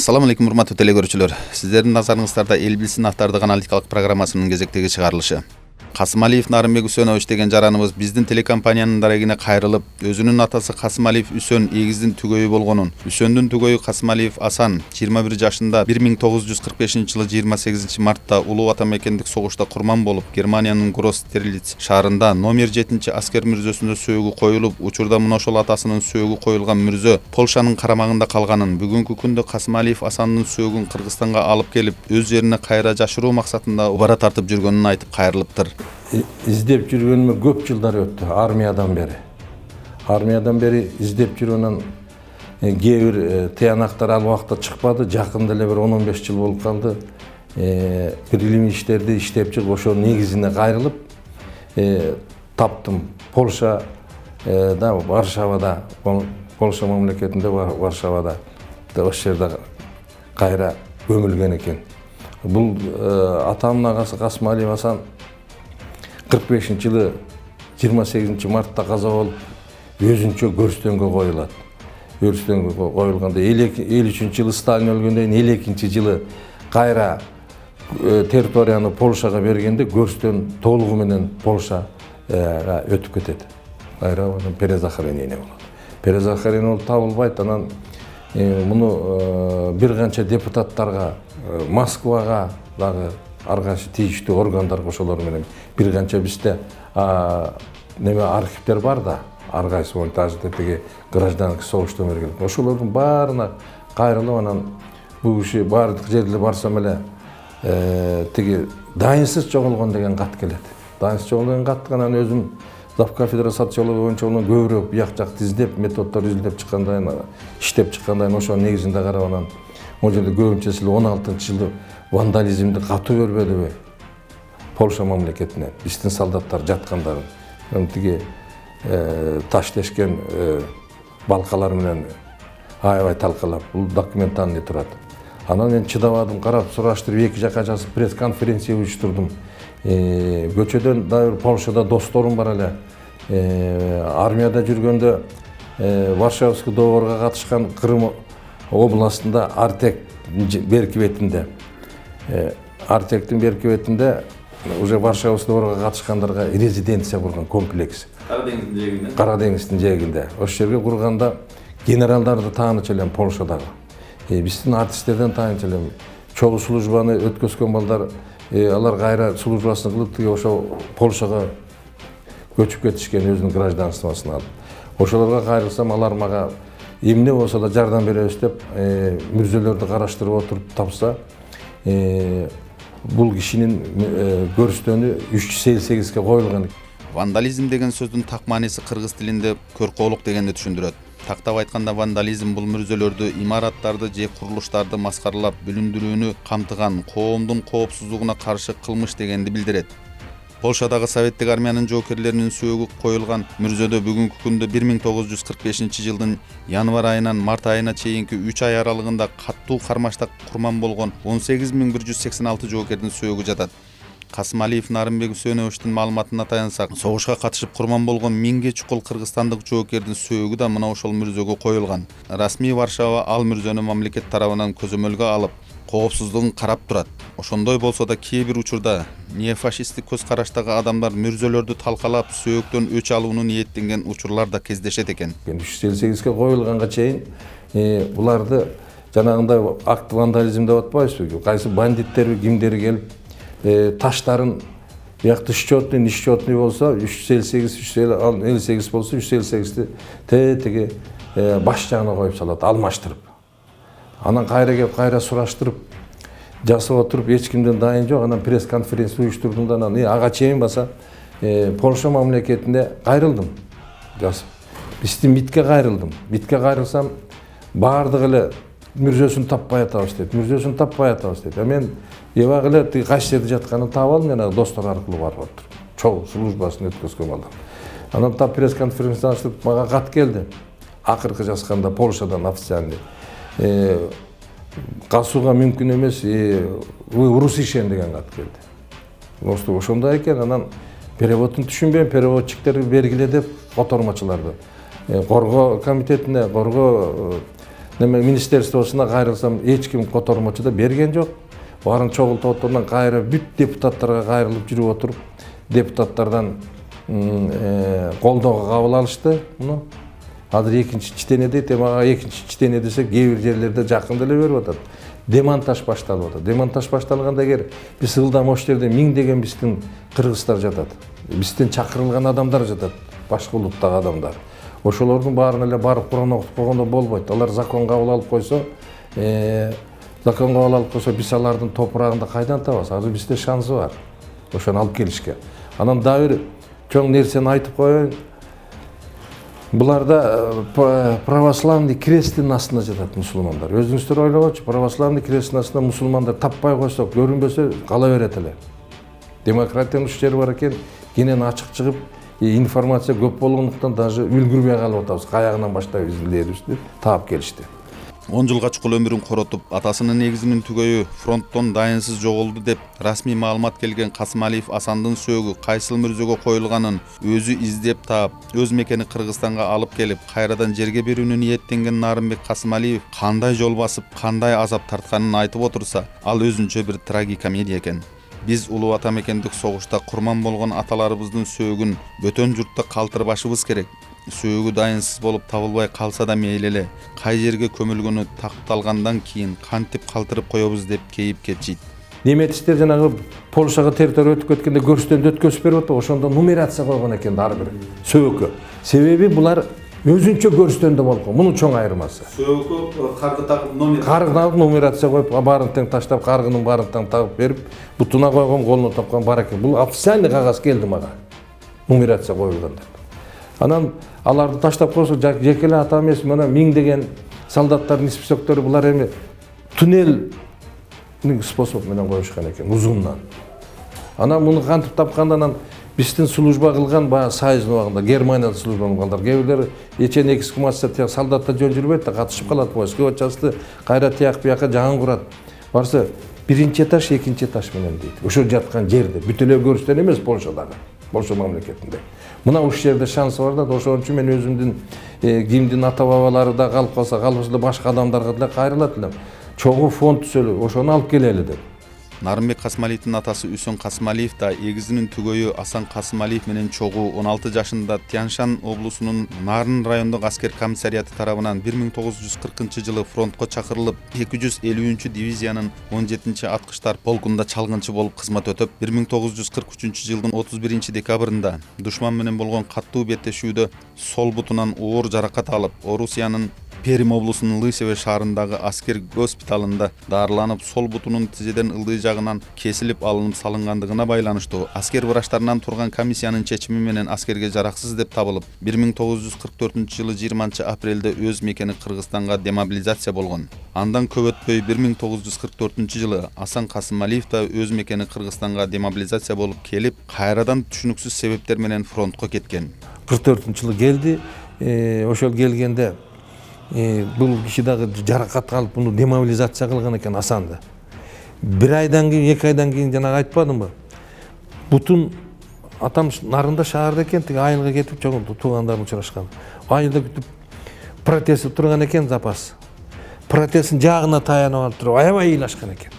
Assalamu алейкум, урматтуу телекөрүүчүлөр. Сиздердин назарыңыздарда Эл билсин автардык аналитикалык программасынын кезектеги чыгарылышы. Касым Алиев Нарымбек Үсөнович деген жараныбыз биздин телекомпаниянын дарегине кайрылып, өзүнүн атасы Касым Алиев Үсөн эгиздин түгөйү болгонун, Үсөндүн түгөйү Касым Алиев Асан 21 жашында 1945-жылы 28 мартта Улуу Ватан мекендик согушта курман болуп, Германиянын Гросс-Стерлиц шаарында номер 7 аскер мүрзөсүндө сөөгү коюлуп, учурда мына ошол атасынын сөөгү коюлган мүрзө Полшанын карамагында калганын, бүгүнкү күндө Касым Алиев Асандын сөөгүн Кыргызстанга алып келип, өз жерине кайра жашыруу максатында убара тартып жүргөнүн айтып кайрылыптыр. İzdеп жүргөнүмө көп жылдар өттү, армиядан бери издеп жүргөнүн кээ бир тыянактар ал убакта чыкпады, жакында эле бир 10-15 жыл болуп калды. Бир илимий иштерди иштеп чыгып, ошонун негизине кайрылып таптым. Полша да, Варшавада, Полша мамлекетинде Варшавада ошол жерде кайра көмүлгөн экен. Бул атамдын агасы Касым Алиев Асан 45-жылы 28 мартта каза болуп, өзүнчө көрстөнгө коюлат. Көрстөнгө коюлганда 53-жылы Сталин өлгөндөн кийин 52-жылы кайра территорияны Полшага бергенде көрстөн толугу менен Полшага өтүп кетет. Кайра перезахоронение болот. Перезахоронение болуп табылбайт, анан муну бир канча депутаттарга, Москвага дагы ар кайсы тийиштүү органдарга ошолор менен бир канча бизде неме архивдер бар да, ар кайсы даже тиги гражданский согуштан берген. Ошолордун баарына кайрылып, анан бул киши баардык жерге барсам эле тиги дайынсыз жоголгон деген кат келет. Дайынсыз жоголгон катты анан өзүм Завкафедра социология боюнча onu көбүрөөк бияк жакты издеп, методдор издеп чыккандан, иштеп чыккандан ошонун негизинде карап анан могу жерде көбүнчөсү 16-жылы вандализмди катуу көрбөдүбү Полша мамлекетинен биздин солдаттар жаткандарын тиги таш тешкен балкалар менен аябай талкалап, бул документальный турат. Анан мен чыдабадым, карап сураштырып, эки жака жазып пресс-конференция уюштурдум. Көчөдөн дагы Полшада досторум бар эле. Армияда жүргөндө Варшавский договорго катышкан Крым областында Артек берки бетинде. Артектин берки бетинде уже Варшавский договорго катышкандарга резиденция курган комплекс. Кара деңиздин жээгинде. Ошол жерге курганда генералдарды таанычу элем Полшадагы. Биздин артисттерден таанычу элем. Чогуу службаны өткөзгөн балдар алар кайра службасын кылып тиги ошо Полшага көчүп кетишкен өзүнүн гражданствосын алып. Ошолорго кайрылсам алар мага эмне болсо да жардам беребиз деп мүрзөлөрдү караштырып отуруп тапса, бул кишинин көрстөнү 358-ге коюлган. Вандализм деген сөздүн так мааниси кыргыз тилинде көркөөлүк дегенди түшүндүрөт. Тактап айтканда вандализм бул мүрзөлөрдү, имараттарды же курулуштарды маскаралап, бүлүндүрүүнү камтыган коомдун коопсуздугуна каршы кылмыш дегенди билдирет. Полшадагы советтик армиянын жоокерлеринин сөөгү коюлган мүрзөдө бүгүнкү күндө 1945-жылдын январь айынан март айына чейинки 3 ай аралыгында каттуу кармашта курман болгон 18186 жоокердин сөөгү жатат. Касым Алиев Нарымбек Үсөновичтин маалыматына таянсак, согушка катышып курман болгон 1000ге чукул кыргызстандык жоокердин сөөгү да мына ошол мүрзөгө коюлган. Расмий Варшава ал мүрзөнү мамлекет тарабынан көзөмөлгө алып, коопсуздугун карап турат. Ошондой болсо да кээ бир учурда неофашисттик көз караштагы адамдар мүрзөлөрдү талкалап, сөөктөн өч алууну ниеттенген учурлар да кездешет экен. 358-ге коюлганга чейин буларды жанагындай акт вандализм деп атпайбызбы? Кайсы бандиттер, кимдери келип таштарын биякты счетный болсо 358 болсо 358-ти тиги баш жагына коюп салат, алмаштырып. Анан кайра кеп кайра сураштырып жасап отуруп, эч кимден дайын жок. Анан пресс-конференция уюштурдум да анан ага чейин баса Полша мамлекетинде кайрылдым. Жасап. Биздин МИДке кайрылдым. МИДке кайрылсам баардыгы эле мүрзөсүн таппай атабыз дейт. Мүрзөсүн таппай атабыз дейт. Мен эбак эле тиги кайсы жерде жатканын таап алдым, мен достор аркылуу барып отуруп. Чогуу службасын өткөзгөн балдар. Анан тап пресс-конференция ачып мага кат келди. Акыркы жазганда Полшадан официальный. Касууга мүмкүн эмес, вы урусишен деген кат келди. Ошондой экен, анан переводун түшүнбөйм, переводчиктер бергиле деп котормочуларды. Коргоо комитетине, коргоо неме министерствосуна кайрылсам эч ким котормочу да берген жок. Барын чогултуп отурган кайра бүт депутаттарга кайрылып жүрүп отуруп, депутаттардан колдоого кабыл алышты муну. Азыр экинчи читенеде, темага экинчи читене десек, кээ бир жерлерде жакын деле берип атат. Демонтаж башталып атат. Демонтаж башталганда эгер биз ылдам ошол жерде миңдеген биздин кыргыздар жатат. Бизден чакырылган адамдар жатат, башка улуттагы адамдар. Ошолордун баарына эле барып Куран окутуп койгондо болбойт. Алар закон кабыл алып койсо, биз алардын топурагында кайдан табабыз? Азыр бизде шансы бар. Ошону алып келишке. Анан дагы бир чоң нерсени айтып коеюн. Буларда православный кресттин астына жатат мусулмандар. Өзүңүздөр ойлогочу, православный кресттин астына мусулмандар таппай койсок, көрүнбөсө кала берет эле. Демократиянын уч жери бар экен, кенен ачык чыгып, информация көп болгондуктан даже үлгүрбөй калып атабыз. Каягынан баштап изилдээрибизди таап келишти. 10 жылга чукул өмүрүн коротуп, атасынын негизинин түгөйү фронттон дайынсыз жоголду деп расмий маалымат келген Касымалиев Асандын сөөгү кайсыл мүрзөгө коюлганын өзү издеп таап, өз мекени Кыргызстанга алып келип, кайрадан жерге берүүнү ниеттенген Нарымбек Касымалиев кандай жол басып, кандай азап тартканын айтып отурса, ал өзүнчө бир трагикомедия экен. Биз улуу ата мекендик согушта курман болгон аталарыбыздын сөөгүн бөтөн журтта калтырбашыбыз керек. Сөөгү дайынсыз болуп табылбай калса да мейли эле, кай жерге көмүлгөнү такталгандан кийин кантип калтырып коебуз деп кейип кетчийт. Немецтер жанагы Польшага территория өтүп кеткенде көрсөтөндү өткөзүп берип атты. Ошондо нумерация койгон экен ар бир сөөгкө. Себеби булар өзүнчө көрсөтөндү болгон. Мунун чоң айырмасы. Сөөгкө каргы тагып номер. Каргы тагып нумерация коюп, баарын тең таштап, каргынын баарын тең тагып берип, бутуна койгон, колуна тапкан бар экен. Бул официальный кагаз келди мага. Нумерация коюлган деп. Анан аларды таштап койсо, жеке эле ата эмес, мына миңдеген солдаттардын списоктору булар эми туннель способ менен коюшкан экен, узундан. Анан муну кантип тапкандан биздин служба кылган баягы союздун убагында Германияда служба кылгандар. Кээ бирлери эчен экскумация тияк солдатта жөн жүрбөйт да, катышып калат войска часты, кайра тияк бияка жагын курат. Барса биринчи этаж, экинчи этаж менен дейт. Ошол жаткан жерде бүт эле көрүштөн эмес Польшадагы, Польша мамлекетинде. Мына ушул жерде шансы бар да, ошон үчүн мен өзүмдүн кимдин ата бабалары да калып калса, калбаса башка адамдарга деле кайрылат элем. Чогуу фонд түзөлүп, ошону алып келели деп. Нарымбек Касымалиевдин атасы Үсөн Касымалиев да эгизинин түгөйү Асан Касымалиев менен чогуу 16 жашында Тянь-Шань облусунун Нарын райондук аскер комиссариаты тарабынан 1940-жылы фронтко чакырылып, 250-дивизиянын 17-аткычтар полкунда чалгынчы болуп кызмат өтөп, 1943-жылдын 31-декабрында душман менен болгон каттуу беттешүүдө сол бутунан оор жаракат алып, Орусиянын Перим облусунун Лысеве шаарындагы аскер госпиталында дарыланып, сол бутунун тизеден ылдый жагынан кесилип алынып салынгандыгына байланыштуу аскер врачтарынан турган комиссиянын чечими менен аскерге жараксыз деп табылып, 1944-жылы 20-апрелде өз мекени Кыргызстанга демобилизация болгон. Андан көп өтпөй 1944-жылы Асан Касымалиев да өз мекени Кыргызстанга демобилизация болуп келип, кайрадан түшүнүксүз себептер менен фронтко кеткен. 44-жылы келди. Ошол келгенде бул киши дагы жаракат алып, буну демобилизация кылган экен Асанды. Бир айдан кийин, 2 айдан кийин жанагы айтпадымбы? Бутун атам Нарында шаарда экен, тиги айылга кетип чогулду, туугандарын учурашкан. Айылда күтүп протез турган экен запас. Протездин жагына таянып алып туруп, аябай ыйлашкан экен.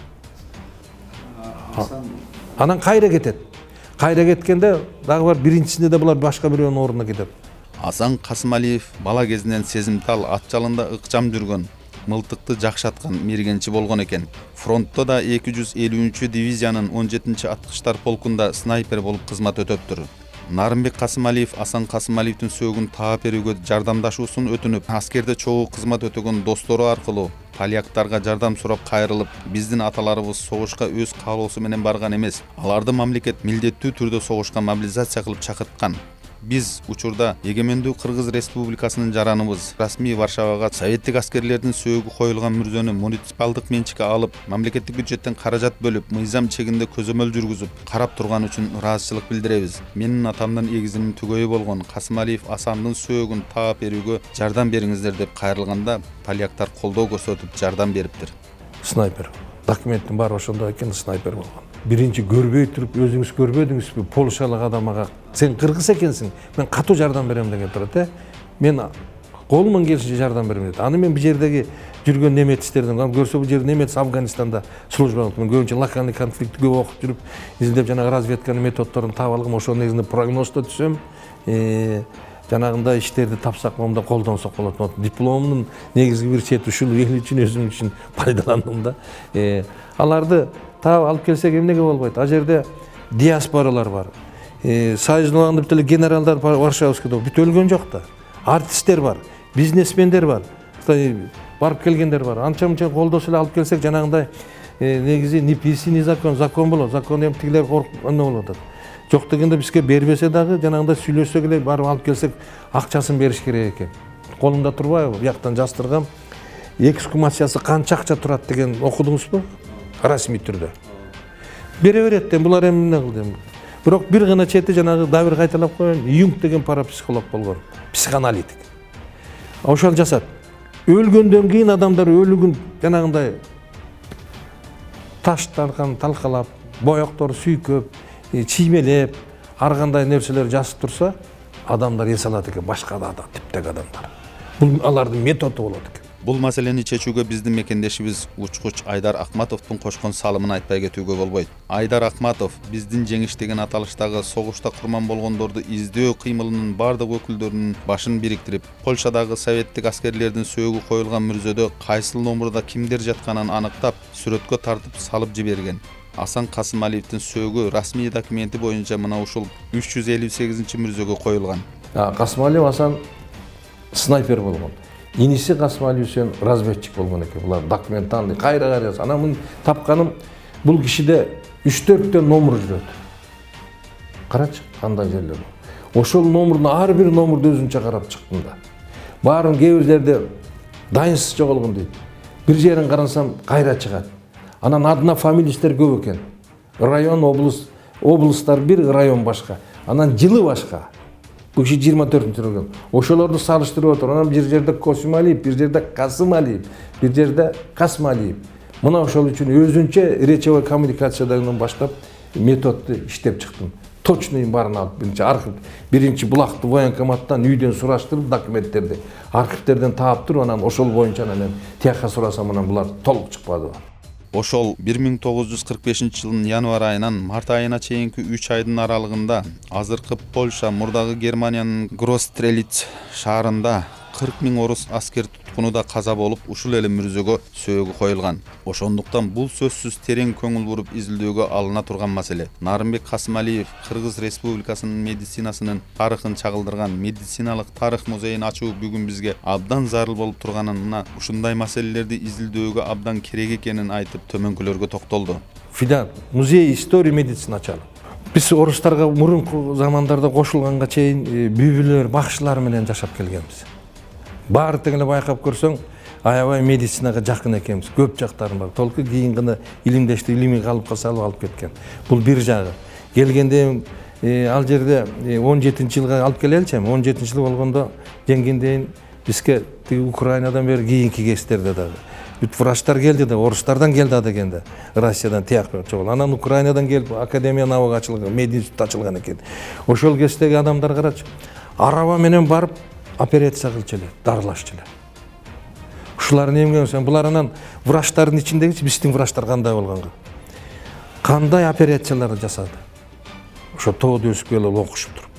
Анан кайра кетет. Кайра кеткенде дагы бар биринчисинде да булар башка бирөөнүн ордуна кетет. Асан Касымалиев бала кезинен сезимтал, ат жалында ыкчам жүргөн, мылтыкты жакшаткан мергенчи болгон экен. Фронтто да 250-дивизиянын 17-аткычтар полкунда снайпер болуп кызмат өтөптүр. Нарымбек Касымалиев Асан Касымалиевдин сөөгүн таап берүүгө жардамдашуусун өтүнүп, аскерде чогуу кызмат өтөгөн достору аркылуу поляктарга жардам сурап кайрылып, биздин аталарыбыз согушка өз каалоосу менен барган эмес. Аларды мамлекет милдеттүү түрдө согушка мобилизация кылып чакырткан. Биз учурда эгемендүү Кыргыз Республикасынын жараныбыз расмий Варшавага советтик аскерлердин сөөгү коюлган мүрзөнү муниципалдык менчикке алып, мамлекеттик бюджеттен каражат бөлүп, мыйзам чегинде көзөмөл жүргүзүп, карап турган үчүн ыраазычылык билдиребиз. Менин атамдын эгизинин түгөйү болгон Касымалиев Асандын сөөгүн таап берүүгө жардам бериңиздер деп кайрылганда, поляктар колдоо көрсөтүп жардам бериптир. Снайпер. Документтин баары ошондо экен, снайпер болгон. Биринчи көрбөй туруп, өзүңүз көрбөдүңүзбү, полшалык адамга сен кыргыз экенсиң, мен катуу жардам берем деген турат, Мен колумдан келишинче жардам берем дейт. Аны мен бул жердеги жүргөн немецтерден көрсө бул жер немец Афганистанда служба кылып, мен көбүнчө локальный конфликтти көп окуп жүрүп, изилдеп жанагы разведканын методдорун таап алгам, ошонун негизинде прогнозду түзөм. Жанагындай иштерди тапсак, момунда колдонсок болот. Дипломдун негизги бир чети ушул эл үчүн, өзүм үчүн пайдаландым да. Аларды таап алып келсек эмнеге болбойт? Ал жерде диаспоралар бар. Союздун убагында бүт эле генералдар Варшавскийде бүт өлгөн жок да. Артисттер бар, бизнесмендер бар, барып келгендер бар. Анча-мынча колдосуп эле алып келсек, жанагындай негизи ни писи, ни закон болот. Закон эми тигилер эмне болуп атат. Жок дегенде бизге бербесе дагы жанагындай сүйлөшсөк эле барып алып келсек, акчасын бериш керек экен. Колумда турбайбы? Бияктан жаздыргам. Эксгумациясы канча акча турат деген окудуңузбу? Расмий түрдө. Бере берет да, булар эмне кылды? Бирок бир гана чети жанагы дабыр кайталап коёюн. Юнг деген парапсихолог болгон, психоаналитик. Ошол жасат. Өлгөндөн кийин адамдар өлүгүн жанагындай таштарган талкалап, боёктор сүйкөп, чиймелеп, ар кандай нерселер жазып турса, адамдар эс алат экен, башка да типтеги адамдар. Бул алардын методу болот экен. Бул маселени чечүүгө биздин мекендешибиз учкуч Айдар Акматовдун кошкон салымын айтпай кетүүгө болбойт. Айдар Акматов биздин жеңиш деген аталыштагы согушта курман болгондорду издөө кыймылынын бардык өкүлдөрүнүн башын бириктирип, Польшадагы советтик аскерлердин сөөгү коюлган мүрзөдө кайсыл номурда кимдер жатканын аныктап, сүрөткө тартып салып жиберген. Асан Касымалиевдин сөөгү расмий документи боюнча мына ушул 358-мүрзөгө коюлган. Касымалиев Асан снайпер болгон. Иниси Касымалиев Үсен разведчик болгон экен. Булар документанды кайра ана мун тапканым бул кишиде 3-4 номер жүрөт. Карачы кандай жерлер. Ошол номурдун ар бир номурду өзүнчө карап чыктым да. Баарын кээ бир жерде дайынсыз жоголгон дейт. Бир жерин карасам кайра чыгат. Анан адына фамилиялар көп экен. Район, облустар бир, район башка. Анан жылы башка. Бул киши 24-өлгөн. Ошолорду салыштырып отур. Анан бир жерде Косималиев, бир жерде Касымалиев, бир жерде Касмалиев. Мына ошол үчүн өзүнчө речевой коммуникациядан баштап методду иштеп чыктым. Точный барын алып, биринчи булакты военкоматтан үйдөн сураштырып документтерди, архивтерден таап туруп, анан ошол боюнча анан тияка сурасам, анан булар толук чыкпады. Ошол 1945-жылдын январь айынан март айына чейинки 3 айдын аралыгында азыркы Польша, мурдагы Германиянын Гросстрелиц шаарында 40 000 орус аскер туткунуда каза болуп, ушул эле мүрзөгө сөөгү коюлган. Ошондуктан бул сөзсүз терең көңүл буруп изилдөөгө алына турган маселе. Нарымбек Касымалиев Кыргыз Республикасынын медицинасынын тарыхын чагылдырган медициналык тарых музейин ачуу бүгүн бизге абдан зарыл болуп турганына, ушундай маселелерди изилдөөгө абдан керек экенин айтып, төмөнкүлөргө токтолду. Фидан, музей истории медицина ачалы. Биз орустарга мурунку замандарда кошулганга чейин бүбүлөр, бакшылар менен жашап келгенбиз. Баары тең эле байкап көрсөң, аябай медицинага жакын экенбиз. Көп жактарын бар. Толку кийин гана илимдешти, илимий калыпка салып алып кеткен. Бул бир жагы. Келгенде ал жерде 17-жылга алып келеличи, 17-жыл болгондо жеңгенден бизге Украинадан бери кийинки кездерде дагы бүт врачтар келди да, орустардан келди дегенде, Россиядан тияк чогул. Анан Украинадан келип академия наука ачылган, мединститут ачылган экен. Ошол кездеги адамдар карачы, араба менен барып операция кылчу эле, дарылашчу эле. Ушулар эмне болсо, булар анан врачтардын ичиндеги биздин врачтар кандай болгонго, кандай операцияларды жасады. Ошо тоодо өсүп келип окушуп туруп.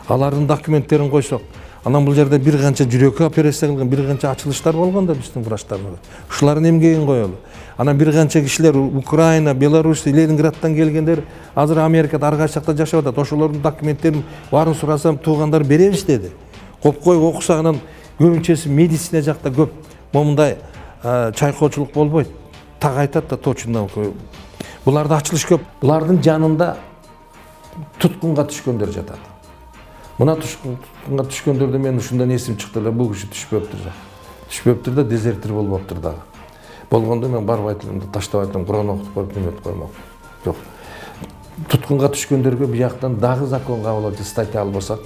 Алардын документтерин койсок, анан бул жерде бир канча жүрөккө операция кылган, бир канча ачылыштар болгон да биздин врачтардын. Ушулардын эмгегин коелу. Анан бир канча кишилер Украина, Беларусь, Ленинградтан келгендер азыр Америкада ар кайсы жакта жашап атат. Ошолордун документтерин баарын сурасам, туугандар беребиз деди. Копкой окуса, анан көбүнчөсү медицина жакта көп момундай чайкоочулук болбойт. Так айтат да, точно. Буларда ачылыш көп. Булардын жанында туткунга түшкөндөр жатат. Мына туткунга түшкөндөрдө мен ушундан эсим чыкты эле, бул киши түшпөптүр да. Түшпөптүр да, дезертир болбоптур дагы. Болгондо мен барып айттым, таштап айттым, Кур'ан окутуп коюп неметип коймок. Жок. Туткунга түшкөндөргө бияктан дагы закон кабыл алып, статья албасак,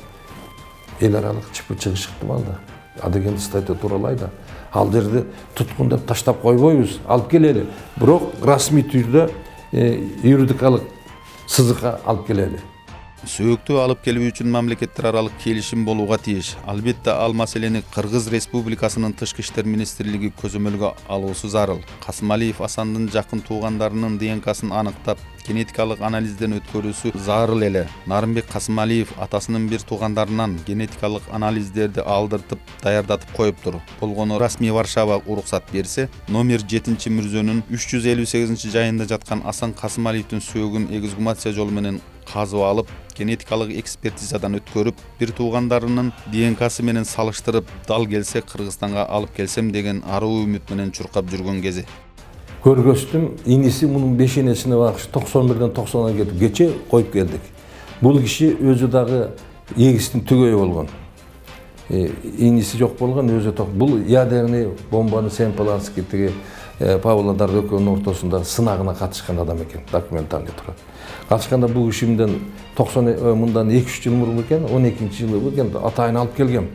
эл аралык чыгыш чыкты балда. Адегенде статья туралай да. Ал жерде туткун деп таштап койбойбуз, алып келели. Бирок расмий түрдө юридикалык сызыкка алып келели. Сөөгтү алып келүү үчүн мамлекеттер аралык келишим болууга тийиш. Албетте ал маселени Кыргыз Республикасынын Тышкы иштер министрлиги көзөмөлгө алуусу зарыл. Касымалиев Асандын жакын туугандарынын ДНКсын аныктап, генетикалык анализден өткөрүүсү зарыл эле. Нарымбек Касымалиев атасынын бир туугандарынан генетикалык анализдерди алдыртып, даярдатып коюптур. Болгону расмий Варшава уруксат берсе, номер 7 мүрзөнүн 358 жайында жаткан Асан Касымалиевдин сөөгүн эксгумация жолу менен казып алып, генетикалык экспертизадан өткөрүп, бир туугандарынын ДНКсы менен салыштырып, дал келсе Кыргызстанга алып келсем деген аруу үмүт менен чуркап жүргөн кези. Көргөстүм, иниси мунун бешенесине багыш 91ден 90-га кетип кече коюп келдик. Бул киши өзү дагы эгистин түгөйү болгон. Иниси жок болгон, өзү ток. Бул ядерный бомбаны Семипалатскийдеги Павлодар экөөнүн ортосунда сынагына катышкан адам экен, документалный турат. Катышканда бул киши мындан 2-3 жыл мурун экен, 12-жылы экен, атайын алып келгем.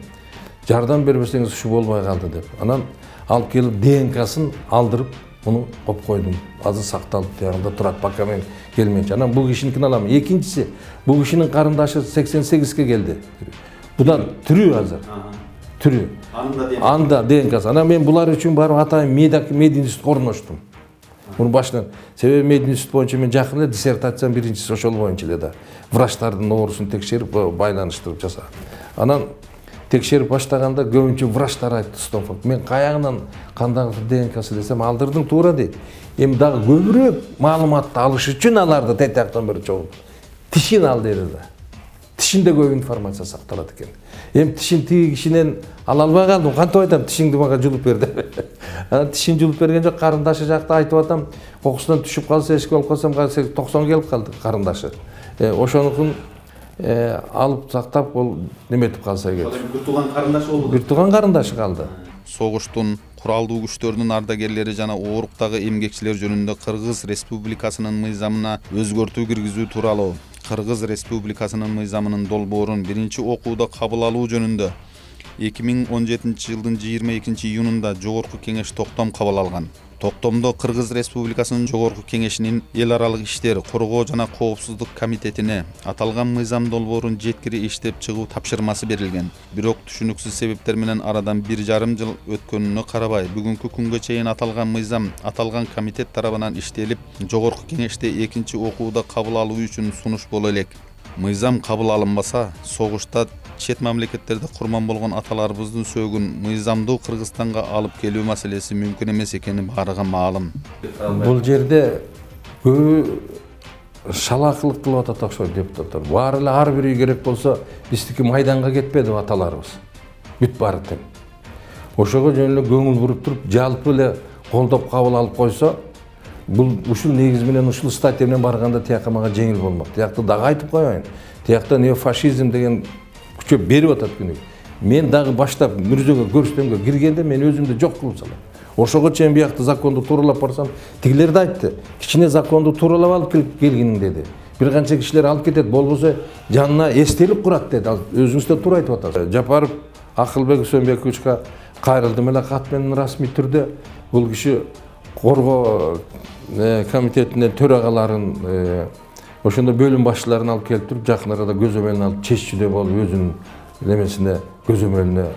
Жардам бербесеңиз ушу болбой калды деп. Анан алып келип ДНКсын алдырып, муну коюп койдум. Азыр сакталып тиягында турат, пока мен келмейинчи. Анан бул кишиникин алам. Экинчиси, бул кишинин карындашы 88ге келди. Будан түрү азыр. Түрү. Анда ДНКсы. Анан мен булар үчүн барып атайын мединститутка орноштум. Муну башынан. Себеби мединститут боюнча мен жакын эле диссертациям биринчиси ошол боюнча эле да. Врачтардын оорусун текшерип, байланыштырып жасагам. Анан текшерип баштаганда көбүнчө врачтар айтты, Стомфорд. Мен каягынан кандагы ДНКсы десем, алдырдың туура дейт. Эми дагы көбүрөөк маалыматты алыш үчүн аларды тетяктан бери чогултуп. Тишин ал деди да. Тишинде көп информация сакталат экен. Эми тишин тиги кишинен ала албай калдым. Кантип айтам, тишиңди мага жулуп бер деп. Анан тишин жулуп берген жок, карындашы жакта айтып атам, кокусунан түшүп калса, эшик болуп калсам, 90 келип калды карындашы. Ошонукун алып сактап, ол неметип калса керек. Бир тууган карындашы болду. Бир тууган карындашы калды. Согуштун, куралдуу күчтөрдүн ардагерлери жана ооруктагы эмгекчилер жөнүндө Кыргыз Республикасынын мыйзамына өзгөртүү киргизүү тууралуу Кыргыз Республикасынын мыйзамынын долбоорун биринчи окууда кабыл алуу жөнүндө 2017 жылдын 22 июнунда Жогорку кеңеш токтом кабыл алган. Токтомдо Кыргыз Республикасынын Жогорку кеңешинин эл аралык иштер, коргоо жана коопсуздук комитетине аталган мыйзам долбоорун жеткири иштеп чыгуу тапшырмасы берилген. Бирок түшүнүксүз себептер менен арадан 1,5 жыл өткөнүнө карабай, бүгүнкү күнгө чейин аталган мыйзам аталган комитет тарабынан иштелип, Жогорку кеңеште экинчи окууда кабыл алуу үчүн сунуш боло элек. Мыйзам кабыл алынбаса, согушта чет мамлекеттерде курман болгон аталарыбыздын сөөгүн мыйзамдуу Кыргызстанга алып келүү маселеси мүмкүн эмес экени баарыга маалым. Бул жерде көбү шалакылык кылып атат окшойт депутаттар. Баары эле ар бири керек болсо, биздики майданга кетпеди аталарыбыз. Бүт баары тең. Ошого жөн эле көңүл буруп туруп, жалпы эле колдоп кабыл алып койсо, бул ушул негиз менен ушул статья менен барганда тияка мага жеңил болмок. Тиякта дагы айтып коеюн. Тиякта неофашизм деген күчөп берип атат күнү. Мен дагы баштап мүрзөгө көрсөтөмгө киргенде мен өзүмдү жок кылып салам. Ошого чейин биякта законду тууралап барсам, тигилер да айтты. Кичине законду тууралап алып келгениң деди. Бир канча кишилер алып кетет, болбосо жанына эстелик курат деди. Өзүңүз да туура айтып атасыз. Жапаров Акылбек Үсөнбековичке кайрылдым эле кат менен расмий түрдө. Бул киши коргоо комитетинин төрагаларын, ошондо бөлүм башчыларын алып келип туруп, жакын арада көзөмөлүнө алып чечүүдөй болуп өзүнүн немесине көзөмөлүнө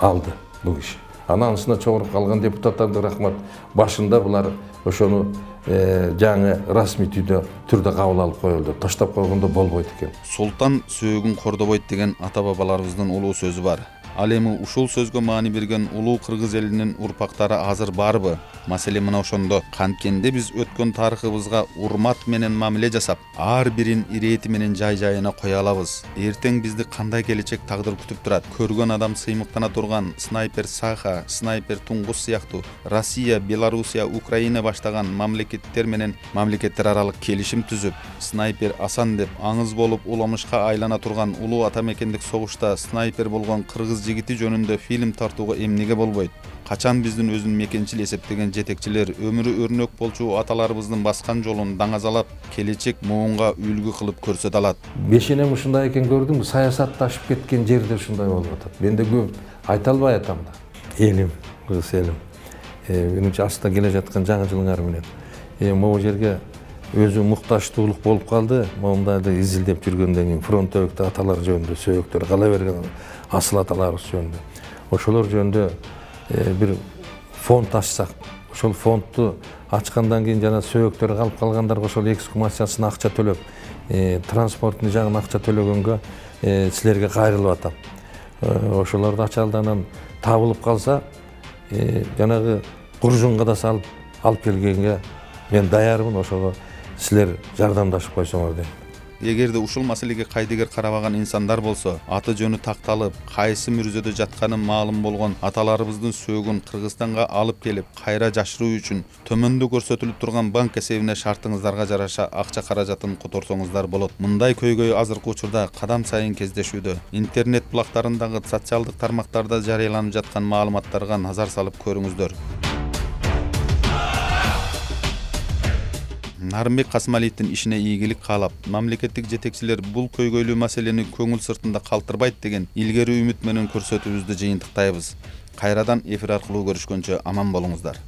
алды бул киши. Анысына чогулуп калган депутаттарды рахмат. Башында булар ошону жаңы расмий түрдө кабыл алып коюлду. Таштап койгондо болбойт экен. Султан сөөгүн кордобойт деген ата бабаларыбыздын улуу сөзү бар. Ал эми ушул сөзгө маани берген улуу кыргыз элинин урпактары азыр барбы? Маселе мына ошондо. Канткенде биз өткөн тарыхыбызга урмат менен мамиле жасап, ар бирин ирети менен жай-жайына кое алабыз. Эртең бизди кандай келечек тагдыр күтүп турат? Көргөн адам сыймыктана турган снайпер Саха, снайпер Туңгуз сыяктуу Россия, Белоруссия, Украина баштаган мамлекеттер менен мамлекеттер аралык келишим түзүп, снайпер Асан деп аңыз болуп уламышка айлана турган улуу ата мекендик согушта снайпер болгон кыргыз жигити жөнүндө фильм тартууга эмнеге болбойт? Качан биздин өзүн мекенчил эсептеген жетекчилер өмүрү өрнөк болчу аталарыбыздын баскан жолун даңазалап, келечек муунга үлгү кылып көрсөтө алат. Бешенем ушундай экен көрдүм, саясатташып кеткен жерде ушундай болуп атат. Мен да көп айта албай атам да. Элим, кыргыз элим. Менимче аста келе жаткан жаңы жылыңар менен. Могу жерге өзү муктачтуулук болуп калды. Моундайды изилдеп жүргөндөн кийин фронт өбөктө аталар жөнүндө сөйөктөр кала берген асыл аталарыбыз жөнүндө. Ошолор жөнүндө бир фонд ачсак, ошол фондду ачкандан кийин жана сөйөктөр калып калгандарга ошол эксгумациясына акча төлөп, транспорттун жагына акча төлөгөнгө силерге кайрылып атам. Ошолорду ачалданан табылып калса, жанагы куржунга да салып алып келгенге мен даярмын. Ошого силер жардамдашып койсоңор дейм. Эгерде ушул маселеге кайдыгер карабаган инсандар болсо, аты жөнү такталып, кайсы мүрзөдө жатканы маалым болгон аталарыбыздын сөөгүн Кыргызстанга алып келип, кайра жашыруу үчүн төмөндө көрсөтүлүп турган банк эсебине шартыңыздарга жараша акча каражатын которсоңуздар болот. Мындай көйгөй азыркы учурда кадам сайын кездешүүдө. Интернет булактарындагы социалдык тармактарда жарыяланып жаткан маалыматтарга назар салып көрүңүздөр. Нарымбек Касымалиевдин ишине ийгилик каалап, мамлекеттик жетекчилер бул көйгөйлүү маселени көңүл сыртында калтырбайт деген илгери үмүт менен көрсөтүүбүздү жыйынтыктайбыз. Кайрадан эфир аркылуу көрүшкөнчө аман болуңуздар.